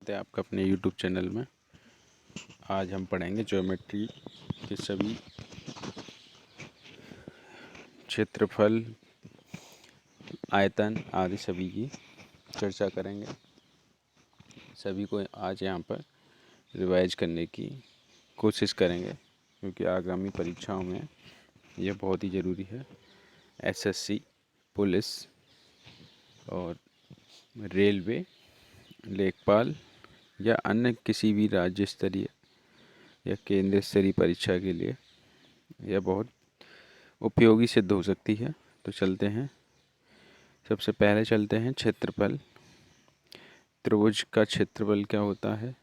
स्वागत है आपका अपने YouTube चैनल में। आज हम पढ़ेंगे ज्योमेट्री के सभी क्षेत्रफल, आयतन आदि सभी की चर्चा करेंगे। सभी को आज यहाँ पर रिवाइज करने की कोशिश करेंगे क्योंकि आगामी परीक्षाओं में यह बहुत ही ज़रूरी है। SSC, पुलिस और रेलवे, लेखपाल या अन्य किसी भी राज्य स्तरीय या केंद्र स्तरीय परीक्षा के लिए यह बहुत उपयोगी सिद्ध हो सकती है। तो चलते हैं, सबसे पहले चलते हैं क्षेत्रफल। त्रिभुज का क्षेत्रफल क्या होता है?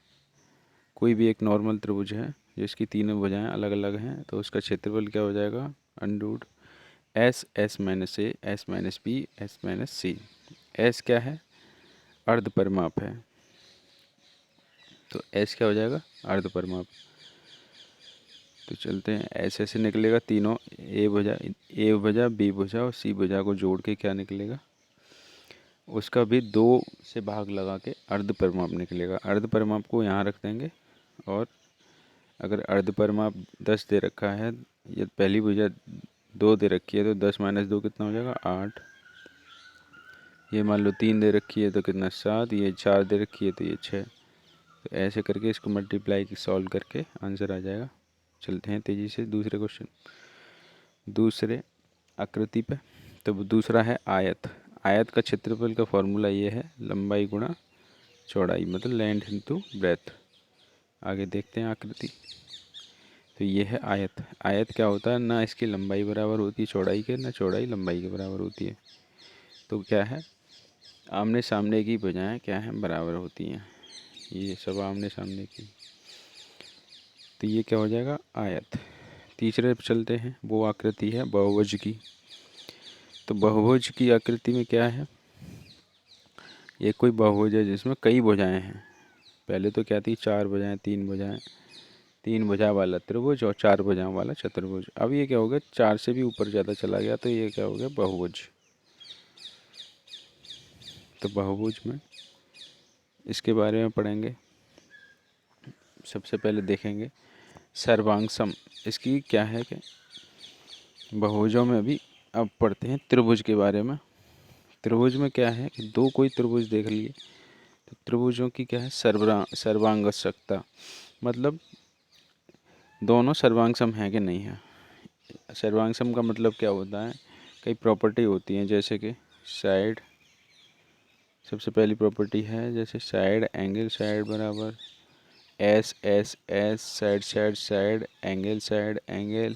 कोई भी एक नॉर्मल त्रिभुज है जिसकी तीनों भुजाएं अलग अलग हैं, तो उसका क्षेत्रफल क्या हो जाएगा? Under S, S minus A, S minus B, S minus C. S क्या है? अर्ध परिमाप है, तो एस क्या हो जाएगा? अर्ध परिमाप। तो चलते हैं, ऐसे से निकलेगा तीनों ए भुजा बी भुजा और सी भुजा को जोड़ के क्या निकलेगा? उसका भी 2 से भाग लगा के अर्ध परिमाप निकलेगा। अर्ध परिमाप को यहाँ रख देंगे और अगर अर्ध परिमाप 10 दे रखा है, ये पहली भुजा 2 दे रखी है, तो 10 माइनस 2 कितना हो जाएगा? 8। ये मान लो 3 दे रखी है तो कितना? 7। ये 4 दे रखी है तो ये 6। तो ऐसे करके इसको मल्टीप्लाई सॉल्व करके आंसर आ जाएगा। चलते हैं तेज़ी से दूसरे क्वेश्चन, दूसरे आकृति पे। तो दूसरा है आयत। आयत का क्षेत्रफल का फॉर्मूला ये है, लंबाई गुणा चौड़ाई, मतलब लेंथ इनटू ब्रेथ। आगे देखते हैं आकृति। तो ये है आयत। आयत क्या होता है? ना इसकी लंबाई बराबर होती है चौड़ाई के, ना चौड़ाई लंबाई के बराबर होती है। तो क्या है? आमने सामने की भुजाएं क्या हैं? बराबर होती हैं। ये सब आमने सामने की, तो ये क्या हो जाएगा? आयत। तीसरे पे चलते हैं, वो आकृति है बहुभुज की। तो बहुभुज की आकृति में क्या है? ये कोई बहुभुज है जिसमें कई भुजाएं हैं। पहले तो क्या थी? 4 भुजाएं, 3 भुजाएं, 3 भुजा वाला त्रिभुज और 4 भुजाओं वाला चतुर्भुज। अब ये क्या हो गया? 4 से भी ऊपर ज़्यादा चला गया, तो ये क्या हो गया? बहुभुज। तो बहुभुज में इसके बारे में पढ़ेंगे। सबसे पहले देखेंगे सर्वांग सम। इसकी क्या है कि बहुभुजों में भी अब पढ़ते हैं त्रिभुज के बारे में। त्रिभुज में क्या है कि दो कोई त्रिभुज देख लिए तो त्रिभुजों की क्या है? सर्वांगशकता, मतलब दोनों सर्वांग सम है कि नहीं है। सर्वांग सम का मतलब क्या होता है? कई प्रॉपर्टी होती हैं, जैसे कि साइड, सबसे पहली प्रॉपर्टी है जैसे साइड एंगल साइड बराबर S S S, side side side, angle side angle,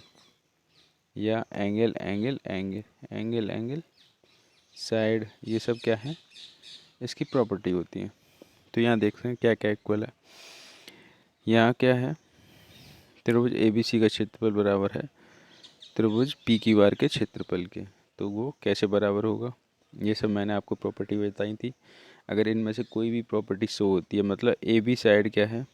या angle angle angle angle angle side. ये सब क्या है? इसकी प्रॉपर्टी होती है। तो यहाँ देखते हैं क्या क्या इक्वल है। यहाँ क्या है? त्रिभुज ABC का क्षेत्रफल बराबर है त्रिभुज PQR के क्षेत्रफल के। तो वो कैसे बराबर होगा? ये सब मैंने आपको प्रॉपर्टी बताई थी। अगर इनमें से कोई भी प्रॉपर्टी शो होती है, मतलब AB साइड क्या है?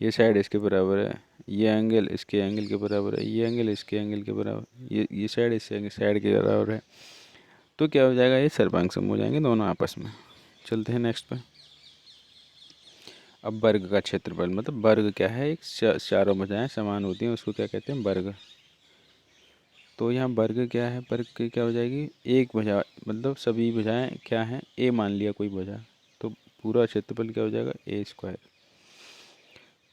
ये साइड इसके बराबर है, ये एंगल इसके एंगल के बराबर है, ये एंगल इसके एंगल के बराबर, ये साइड इस साइड के बराबर है, तो क्या हो जाएगा? ये सर्वांग हो जाएंगे दोनों आपस में। चलते हैं नेक्स्ट पे। अब वर्ग का क्षेत्रफल, मतलब वर्ग क्या है? एक चारों भुजाएं समान होती हैं, उसको क्या कहते हैं? वर्ग। तो यहाँ वर्ग क्या है? वर्ग की क्या हो जाएगी? एक भुजा, मतलब सभी भुजाएं क्या हैं? A मान लिया कोई भुजा, तो पूरा क्षेत्रफल क्या हो जाएगा? A²।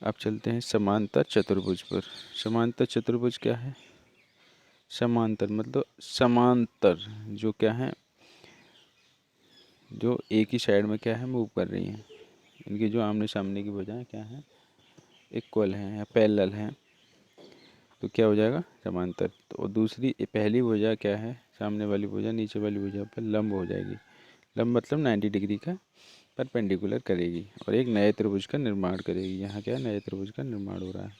अब चलते हैं समांतर चतुर्भुज पर। समांतर चतुर्भुज क्या है? समांतर मतलब समांतर, जो क्या है? जो एक ही साइड में क्या है? मूव कर रही हैं। इनकी जो आमने सामने की भुजाएं क्या हैं? इक्वल हैं या पैरेलल हैं, तो क्या हो जाएगा? समांतर। तो दूसरी पहली भुजा क्या है? सामने वाली भुजा नीचे वाली भुजा पर लंब हो जाएगी। लंब मतलब 90 डिग्री का परपेंडिकुलर करेगी और एक नए त्रिभुज का निर्माण करेगी। यहाँ क्या नए त्रिभुज का निर्माण हो रहा है,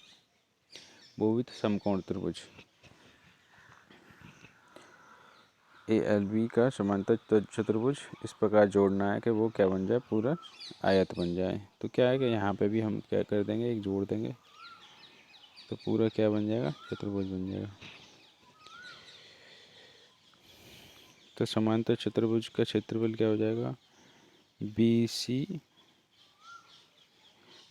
वो भी समकोण त्रिभुज। ALB का समांतर चतुर्भुज इस प्रकार जोड़ना है कि वो क्या बन जाए? पूरा आयत बन जाए। तो क्या है कि यहाँ पे भी हम क्या कर देंगे? एक जोड़ देंगे, तो पूरा क्या बन जाएगा? चतुर्भुज बन जाएगा। तो समांतर चतुर्भुज का क्षेत्रफल क्या हो जाएगा? BC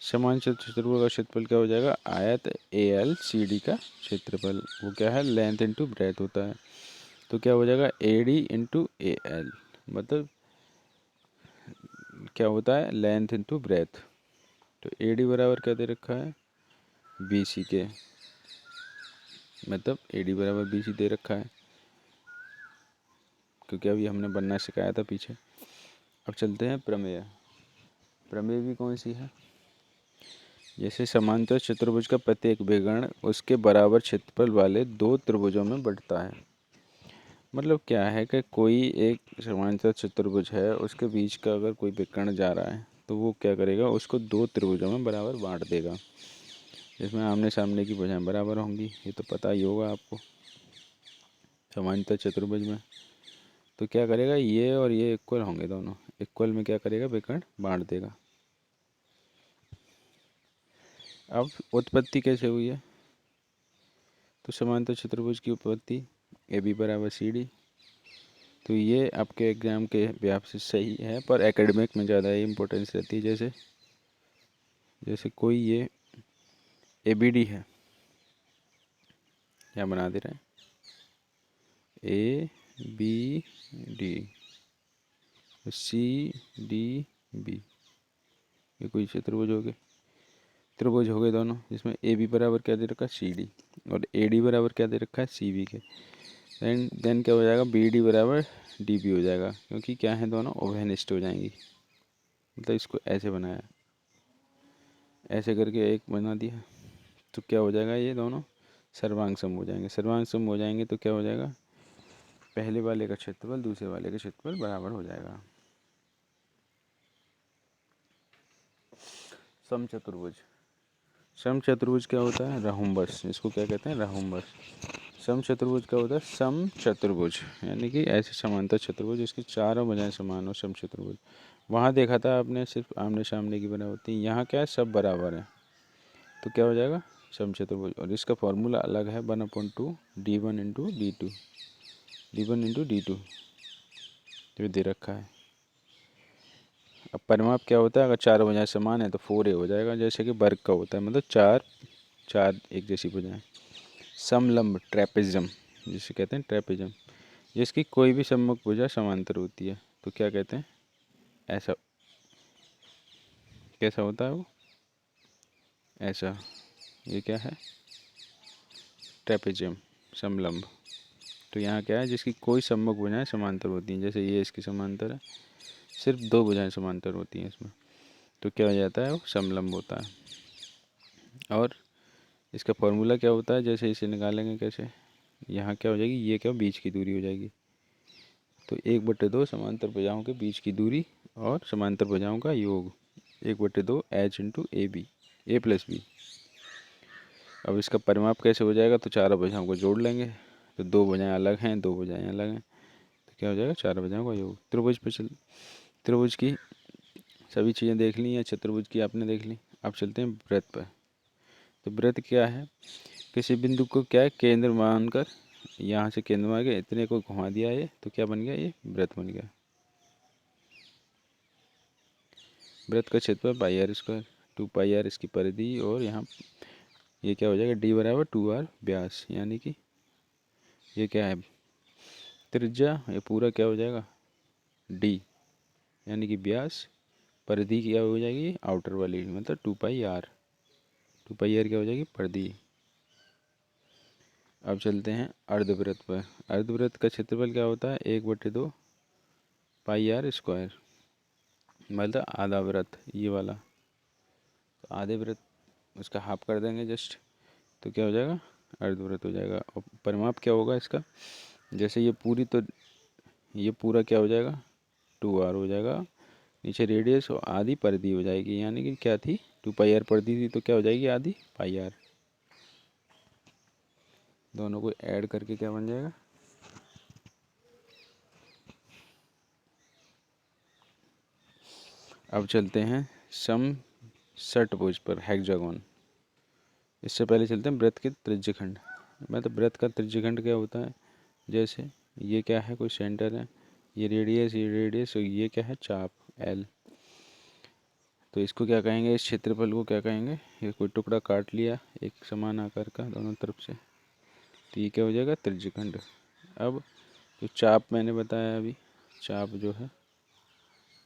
समान चतुर्भुज का क्षेत्रफल क्या हो जाएगा, आयत ALCD का क्षेत्रफल, वो क्या है, लेंथ इंटू ब्रेथ होता है। तो क्या हो जाएगा, AD इंटू AL, मतलब क्या होता है, लेंथ इंटू ब्रेथ। तो AD बराबर क्या दे रखा है, BC के, मतलब AD बराबर BC दे रखा है, क्योंकि अभी हमने बनना सिखाया था पीछे। अब चलते हैं प्रमेय। प्रमेय भी कौन सी है, जैसे समांतर चतुर्भुज का प्रत्येक विकर्ण उसके बराबर क्षेत्रफल वाले दो त्रिभुजों में बढ़ता है। मतलब क्या है कि कोई एक समांतर चतुर्भुज है, उसके बीच का अगर कोई विकर्ण जा रहा है तो वो क्या करेगा, उसको दो त्रिभुजों में बराबर बांट देगा, जिसमें आमने सामने की भुजाएं बराबर होंगी। ये तो पता ही होगा आपको समांतर चतुर्भुज में। तो क्या करेगा, ये और ये इक्वल होंगे, दोनों इक्वल में क्या करेगा, विकर्ण बांट देगा। अब उत्पत्ति कैसे हुई है, तो समांतर चतुर्भुज की उत्पत्ति AB बराबर CD। तो ये आपके एग्जाम के हिसाब से सही है, पर एकेडमिक में ज़्यादा इम्पोर्टेंस रहती है। जैसे जैसे कोई ये ABD है, क्या बना दे रहे हैं, ABD CDB, ये कोई चतुर्भुज हो गए, त्रिभुज हो गए दोनों, जिसमें AB बराबर क्या दे रखा है, CD, और AD बराबर क्या दे रखा है, CB के। देन क्या हो जाएगा, BD बराबर DB हो जाएगा, क्योंकि क्या है, दोनों उभयनिष्ठ हो जाएंगी। मतलब इसको ऐसे बनाया, ऐसे करके एक बना दिया, तो क्या हो जाएगा, ये दोनों सर्वांग सम हो जाएंगे। सर्वांग सम हो जाएंगे तो क्या हो जाएगा, पहले वाले का क्षेत्रफल दूसरे वाले का क्षेत्रफल बराबर हो जाएगा। समचतुर्भुज। समचतुर्भुज क्या होता है, रहुम्बस, इसको क्या कहते हैं, रहुम्बस। समचतुर्भुज क्या होता है, समचतुर्भुज, यानी कि ऐसे समांतर चतुर्भुज जिसकी चारों भुजाएं समान हो, समचतुर्भुज। वहाँ देखा था आपने सिर्फ आमने सामने की बराबर होती है, यहाँ क्या है, सब बराबर है, तो क्या हो जाएगा, समचतुर्भुज। और इसका फॉर्मूला अलग है, 1/2 D1 into D2, D1 into D2 जो दे रखा है। अब परिमाप क्या होता है, अगर चारों भुजाएं समान है तो 4A हो जाएगा, जैसे कि वर्ग का होता है, मतलब चार चार एक जैसी भुजाएं। समलंब, ट्रेपेजम जिसे कहते हैं, ट्रेपेजम, जिसकी कोई भी सम्मुख भुजा समांतर होती है, तो क्या कहते हैं, ऐसा, कैसा होता है वो, ऐसा, ये क्या है, ट्रेपेजियम, समलंब। तो यहाँ क्या है, जिसकी कोई सम्मुख भुजाएं समांतर होती हैं, जैसे ये इसकी समांतर है, सिर्फ दो भुजाएं समांतर होती हैं इसमें, तो क्या हो जाता है, वो समलंब होता है। और इसका फॉर्मूला क्या होता है, जैसे इसे निकालेंगे कैसे, यहाँ क्या हो जाएगी, ये क्या, बीच की दूरी हो जाएगी, तो 1/2 समांतर भुजाओं के बीच की दूरी और समांतर भुजाओं का योग, 1/2 H इंटू AB, A+B। अब इसका परिमाप कैसे हो जाएगा, तो चारों भुजाओं को जोड़ लेंगे, तो दो भुजाएं अलग हैं, दो भुजाएं अलग हैं, तो क्या हो जाएगा, चारों भुजाओं का योग। त्रिभुज पे चल, त्रिभुज की सभी चीज़ें देख ली हैं, चतुर्भुज की आपने देख ली। अब चलते हैं वृत्त पर। तो वृत्त क्या है, किसी बिंदु को क्या है, केंद्र मानकर, यहाँ से केंद्र मान के इतने को घुमा दिया ये, तो क्या बन गया, ये वृत्त बन गया। वृत्त का क्षेत्रफल πr², 2πr इसकी परिधि, और यहाँ ये क्या हो जाएगा, D बराबर 2r व्यास, यानी कि ये क्या है, त्रिज्या, ये पूरा क्या हो जाएगा, D, यानी कि व्यास, परिधि क्या हो जाएगी, आउटर वाली, मतलब 2πr, 2πr क्या हो जाएगी, परिधि। अब चलते हैं अर्धवृत्त पर। अर्धवृत्त का क्षेत्रफल क्या होता है, 1/2 πr², मतलब आधा वृत्त, ये वाला, तो आधे वृत्त उसका हाफ कर देंगे जस्ट, तो क्या हो जाएगा, अर्धवृत्त हो जाएगा। और परिमाप क्या होगा इसका, जैसे ये पूरी, तो ये पूरा क्या हो जाएगा, 2r हो जाएगा, नीचे रेडियस और आधी परिधि हो जाएगी, यानी कि क्या थी, 2πr परिधि थी, तो क्या हो जाएगी, आधी πr, दोनों को ऐड करके क्या बन जाएगा, अब चलते हैं सम षटभुज पर, हेक्सागोन। इससे पहले चलते हैं वृत्त के त्रिज्यखंड। मतलब वृत्त का त्रिज्यखंड क्या होता है, जैसे ये क्या है, कोई सेंटर है, ये रेडियस और ये क्या है, चाप L। तो इसको क्या कहेंगे, इस क्षेत्रफल को क्या कहेंगे, ये कोई टुकड़ा काट लिया एक समान आकार का दोनों तरफ से, तो ये क्या हो जाएगा, त्रिज्यखंड। अब जो चाप मैंने बताया अभी, चाप जो है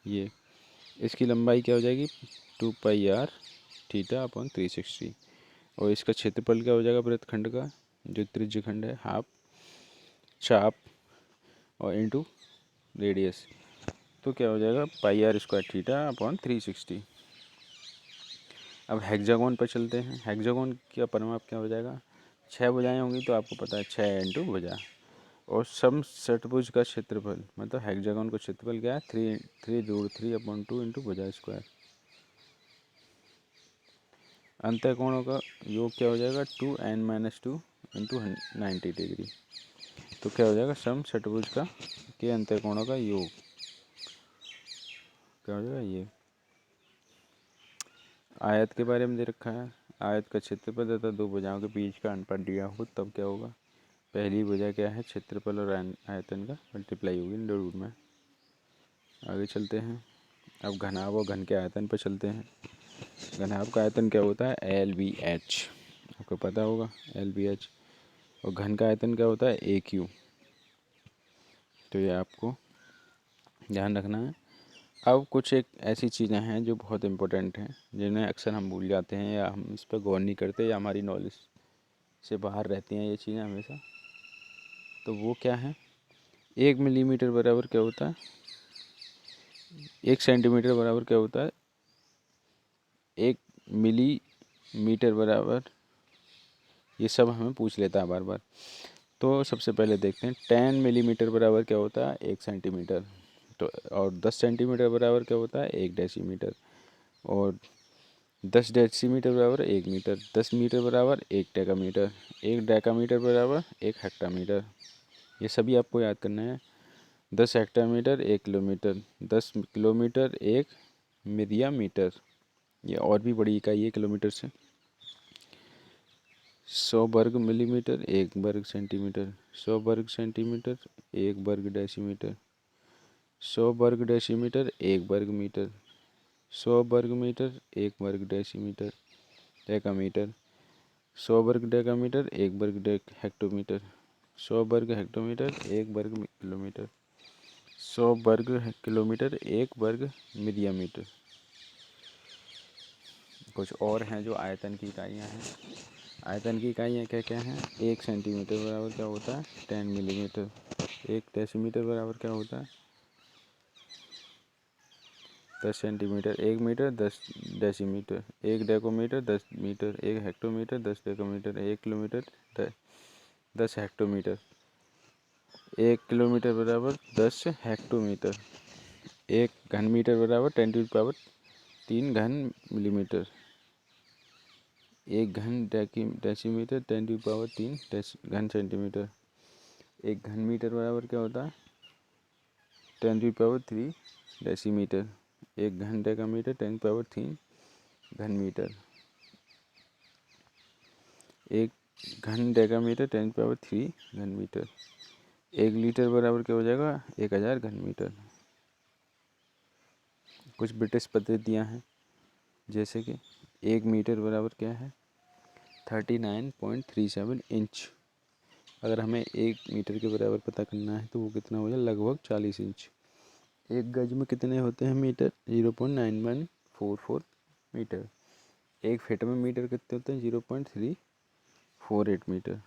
ये, इसकी लंबाई क्या हो जाएगी, 2πr थीटा अपॉन 360, और इसका क्षेत्रफल क्या हो जाएगा वृत्तखंड का, जो त्रिज्यखंड है, हाफ चाप और इंटू रेडियस, तो क्या हो जाएगा πr² थीटा अपॉन 360। अब हेक्सागोन पर चलते हैं। हेक्सागोन का परिमाप क्या हो जाएगा, 6 भुजाएं होंगी तो आपको पता है 6 इंटू भुजा, और समषट्भुज का क्षेत्रफल, मतलब हेक्सागोन का क्षेत्रफल क्या है, 3√3/2 इंटू भुजा स्क्वायर। अंतःकोणों का योग क्या हो जाएगा, 2n-2 इंटू 90 डिग्री। तो क्या हो जाएगा, समषट्भुज का के अंतःकोणों का योग क्या हो जाएगा, ये आयत के बारे में दे रखा है। आयत का क्षेत्रफल तथा दो भुजाओं के बीच का अनुपात दिया हो तब क्या होगा, पहली भुजा क्या है, क्षेत्रफल और आयतन का मल्टीप्लाई होगी इन रूट में। आगे चलते हैं। अब घनाभ और घन के आयतन पर चलते हैं। घनाभ का आयतन क्या होता है, LBH, आपको पता होगा LBH, और घन का आयतन क्या होता है, AQ। तो ये आपको ध्यान रखना है। अब कुछ एक ऐसी चीज़ें हैं जो बहुत इम्पोर्टेंट हैं, जिन्हें अक्सर हम भूल जाते हैं या हम इस पर गौर नहीं करते, या हमारी नॉलेज से बाहर रहती हैं ये चीज़ें हमेशा। तो वो क्या है, 1 मिलीमीटर बराबर क्या होता है, 1 सेंटीमीटर बराबर क्या होता है, 1 मिलीमीटर बराबर, ये सब हमें पूछ लेता है बार बार। तो सबसे पहले देखते हैं 10 मिलीमीटर बराबर क्या होता है, 1 सेंटीमीटर। तो और 10 सेंटीमीटर बराबर क्या होता है, 1 डेसीमीटर। और 10 डेसीमीटर बराबर 1 मीटर। 10 मीटर बराबर 1 डेकामीटर। 1 डेकामीटर बराबर 1 हेक्टामीटर। ये सभी आपको याद करना है। 10 हेक्टामीटर 1 किलोमीटर। 10 किलोमीटर 1 मिलिया मीटर। ये और भी बड़ी इकाई है किलोमीटर से। 100 वर्ग मिलीमीटर 1 वर्ग सेंटीमीटर। 100 वर्ग सेंटीमीटर 1 वर्ग डेसीमीटर। 100 वर्ग डेसीमीटर 1 वर्ग मीटर। 100 वर्ग मीटर 1 वर्ग डेसीमीटर डेकामीटर। 100 वर्ग डेकामीटर 1 वर्ग हेक्टोमीटर। 100 वर्ग हेक्टोमीटर 1 वर्ग किलोमीटर। 100 वर्ग किलोमीटर 1 वर्ग मिलियमीटर। कुछ और हैं जो आयतन की इकाइयाँ हैं। आयतन की इकाइयाँ क्या क्या हैं, 1 सेंटीमीटर बराबर क्या होता है, 10 मिलीमीटर। 1 डेसीमीटर बराबर क्या होता है, 10 centimetre. 1 metre 10 decimetre. 1 decametre 10 metre. 1 hectometre 10 decametre. 1 kilometre 10 hectometre. 1 kilometre बराबर 10 हेक्टोमीटर। 1 घन मीटर बराबर 10⁻³ घन मिलीमीटर। 1 घन डेसीमीटर 10⁻³ घन सेंटीमीटर। 1 घन मीटर बराबर क्या होता है, 10⁻³ डेसीमीटर। 1 घन डेकामीटर 10⁻³ घन मीटर। 1 घन डेकामीटर 10⁻³ घन मीटर। 1 लीटर बराबर क्या हो जाएगा, 1000 घन मीटर। कुछ ब्रिटिश पद्धतियाँ हैं, जैसे कि 1 मीटर बराबर क्या है, 39.37 इंच। अगर हमें 1 मीटर के बराबर पता करना है तो वो कितना हो जाए, लगभग 40 इंच। 1 गज में कितने होते हैं मीटर, 0.9144 मीटर। 1 फीट में मीटर कितने होते हैं, 0.348 मीटर।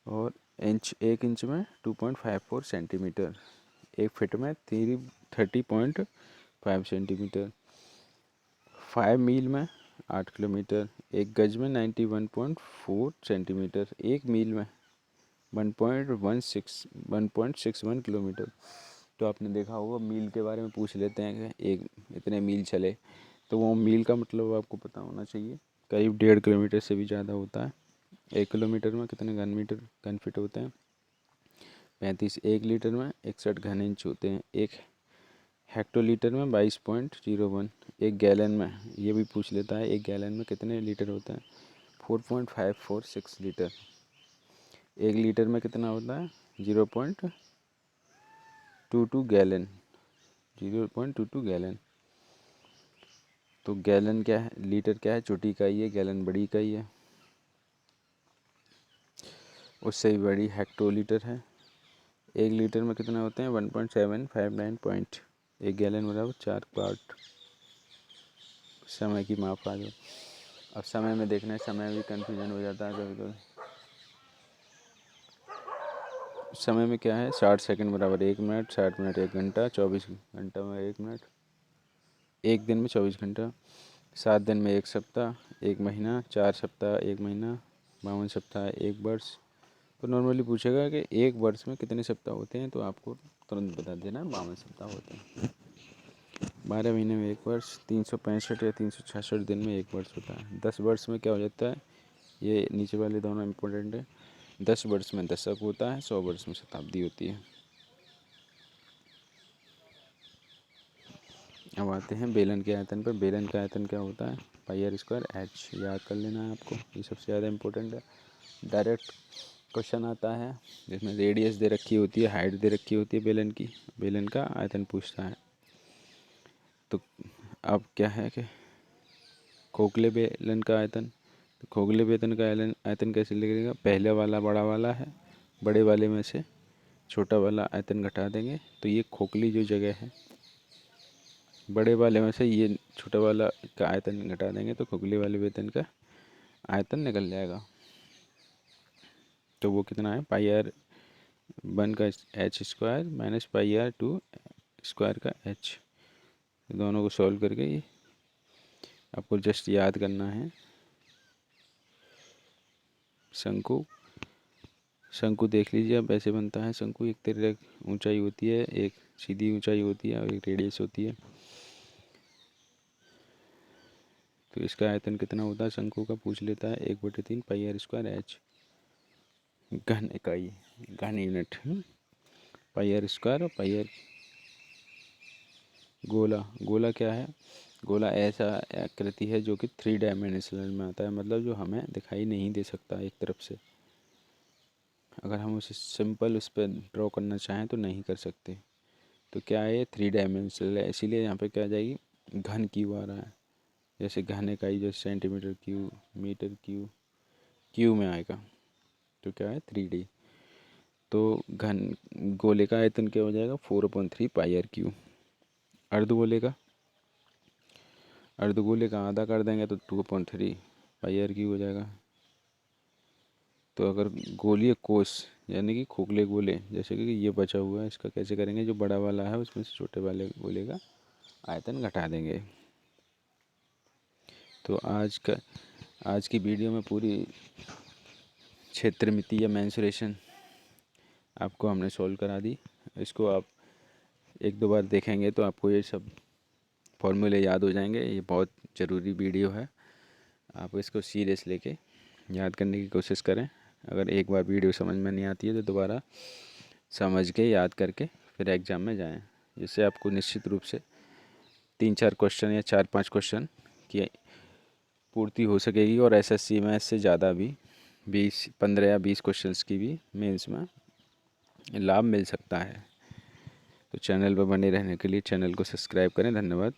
और इंच, 1 इंच में 2.54 सेंटीमीटर। 1 फीट में 30.5 सेंटीमीटर। 5 मील में 8 किलोमीटर। 1 गज में 91.4 सेंटीमीटर। 1 मील में 1.61 किलोमीटर। तो आपने देखा होगा मील के बारे में पूछ लेते हैं कि एक इतने मील चले, तो वो मील का मतलब आपको पता होना चाहिए। करीब 1.5 किलोमीटर से भी ज़्यादा होता है। 1 किलोमीटर में कितने घन फीट होते हैं, 35। 1 लीटर में 61 घन इंच होते हैं। 1 हेक्टोलीटर में 22.01। 1 गैलन में, ये भी पूछ लेता है, 1 गैलन में कितने लीटर होता है, 4.546 लीटर। 1 लीटर में कितना होता है, 0.22 गैलन। 0.22 गैलन। तो गैलन क्या है, लीटर क्या है, छोटी इकाई है, गैलन बड़ी इकाई है, उससे भी बड़ी हेक्टोलीटर है। 1 लीटर में कितने होते हैं, 1.759 पॉइंट, 1 गैलन बराबर 4 क्वार्ट। समय की माप आ जाए। अब समय में देखना है, समय भी कन्फ्यूजन हो जाता है कभी कभी। समय में क्या है, 60 सेकंड बराबर 1 मिनट, 60 मिनट 1 घंटा, 24 घंटा में 1 मिनट, 1 दिन में 24 घंटा, 7 दिन में 1 सप्ताह, 1 महीना, 4 सप्ताह 1 महीना, 52 सप्ताह 1 वर्ष। तो नॉर्मली पूछेगा कि 1 वर्ष में कितने सप्ताह होते हैं, तो आपको तुरंत बता देना 52 सप्ताह होते हैं। 12 महीने में 1 वर्ष, 365 या 366 दिन में 1 वर्ष होता है। 10 वर्ष में क्या हो जाता है, ये नीचे वाले दोनों इम्पोर्टेंट है। 10 वर्ष में दशक होता है, 100 वर्ष में शताब्दी होती है। अब आते हैं बेलन के आयतन पर। बेलन का आयतन क्या होता है, पाई आर स्क्वायर एच, याद कर लेना है आपको, ये सबसे ज़्यादा इम्पोर्टेंट है। डायरेक्ट क्वेश्चन आता है जिसमें रेडियस दे रखी होती है, हाइट दे रखी होती है बेलन की, बेलन का आयतन पूछता है। तो अब क्या है कि खोखले बेलन का आयतन, तो खोखले बेलन का आयतन कैसे लिखेगा, पहले वाला बड़ा वाला है, बड़े वाले में से छोटा वाला आयतन घटा देंगे, तो ये खोखली जो जगह है, बड़े वाले में से ये छोटा वाला का आयतन घटा देंगे तो खोखले वाले वेतन का आयतन निकल जाएगा। तो वो कितना है, पाई आर 1 का H square minus pi R 2 square का एच। दोनों को सॉल्व करके ये आपको जस्ट याद करना है। शंकु, शंकु देख लीजिए अब ऐसे बनता है शंकु, एक तिर्यक ऊंचाई होती है, एक सीधी ऊंचाई होती है और एक रेडियस होती है। तो इसका आयतन कितना होता है शंकु का, पूछ लेता है, 1/3 पाई आर स्क्वायर एच, घन इकाई, घन यूनिट, पाई आर स्क्वायर। और पाई आर गोला, गोला क्या है, गोला ऐसा आकृति है जो कि 3 डायमेंशनल में आता है, मतलब जो हमें दिखाई नहीं दे सकता एक तरफ से। अगर हम उसे सिंपल उस पर ड्रॉ करना चाहें तो नहीं कर सकते। तो क्या है, 3 डायमेंशनल है, इसीलिए यहाँ पे क्या आ जाएगी, घन क्यू आ रहा है। जैसे घन इकाई जो centimetre cube, metre cube, cube में आएगा, तो क्या है 3D। तो घन गोले का आयतन क्या हो जाएगा, 4/3 पाई आर क्यू। अर्धगोले का, अर्धगोले का आधा कर देंगे तो 2/3 पाई आर क्यू हो जाएगा। तो अगर गोलीय कोष यानी कि खोखले गोले, जैसे कि ये बचा हुआ है, इसका कैसे करेंगे, जो बड़ा वाला है उसमें से छोटे वाले गोले का आयतन घटा देंगे। तो आज की वीडियो में पूरी क्षेत्रमिति या मेंसुरेशन आपको हमने सॉल्व करा दी। इसको आप 1-2 बार देखेंगे तो आपको ये सब फॉर्मूले याद हो जाएंगे। ये बहुत ज़रूरी वीडियो है, आप इसको सीरियस लेके याद करने की कोशिश करें। अगर एक बार वीडियो समझ में नहीं आती है तो दोबारा समझ के याद करके फिर एग्ज़ाम में जाएं, जिससे आपको निश्चित रूप से 3-4 क्वेश्चन या 4-5 क्वेश्चन की पूर्ति हो सकेगी। और एसएससी में इससे ज़्यादा भी 15 या 20 क्वेश्चंस की भी मेंस में लाभ मिल सकता है। तो चैनल पर बने रहने के लिए चैनल को सब्सक्राइब करें। धन्यवाद।